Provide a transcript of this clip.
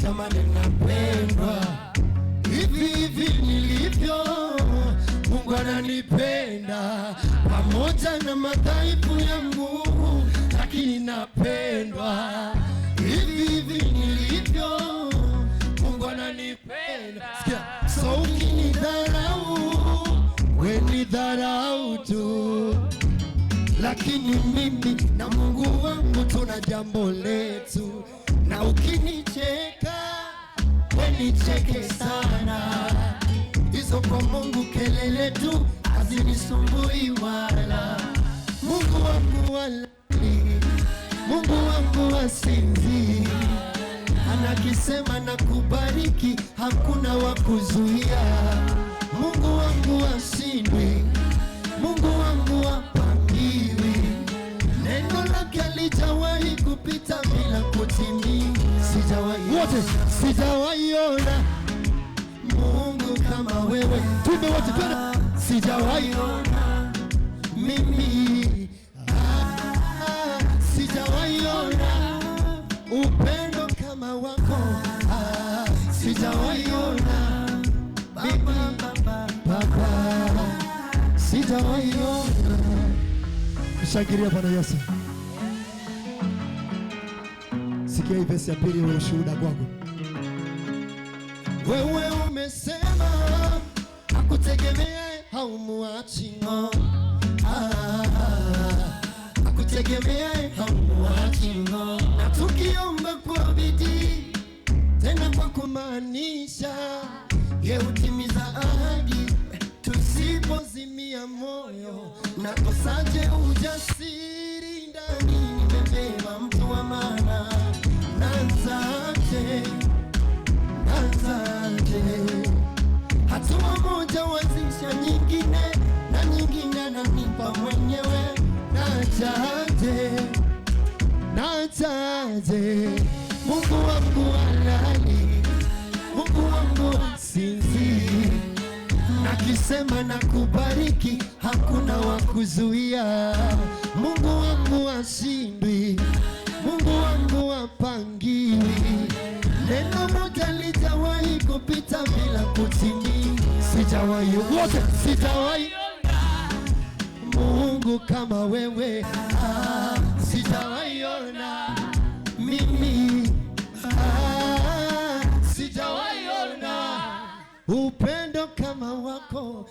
jamani napendwa. Hivi nilivyo Mungu ananipenda, pamoja na madhaifu yangu lakini napendwa. Hivi nilivyo Mungu ananipenda. So ukinidharau we nidharau tu, lakini mimi na Mungu wangu tuna jambo letu. Na ukinicheka we nicheke sana, hizo kwa Mungu kelele tu hazinisumbui wala. Mungu wangu walali, Mungu wangu wasinzi, anakisema na kubariki hakuna wakuzuia. Mungu wangu washindwi, Mungu wangu wapangiwi, neno lake lijawahi kupita bila kutimia. Sijawahi ona Mungu kama wewe. Tume wote twende. Sijawahi ona mimi, sijawahi ona upendo kama wako, sijawahi ona mimi Baba, sijawahi ona. Mshangilia Bwana Yesu. Sikia hii verse ya pili wa ushuhuda kwako. Wewe umesema akutegemea haumuachi ngo, akutegemea haumuachi ngo. Na tukiomba kwa bidii tena kwa kumaanisha, ye utimiza ahadi tusipozimia moyo. Na kosaje ujasiri ndani nimebeba mtu wa maana. Nanzaje hatua moja wazisha nyingine, na nyingine nanipa mwenyewe. Najaje Mungu wangu halali, Mungu wangu sinzi, nakisema na kubariki hakuna wakuzuia. Mungu wangu ashindwi, Mungu wangu wapangiwi, neno moja lijawahi kupita bila kutimia. Sijawahi wote, sijawahi Mungu kama wewe, sijawahi ona mimi, sijawahi ona upendo kama wako,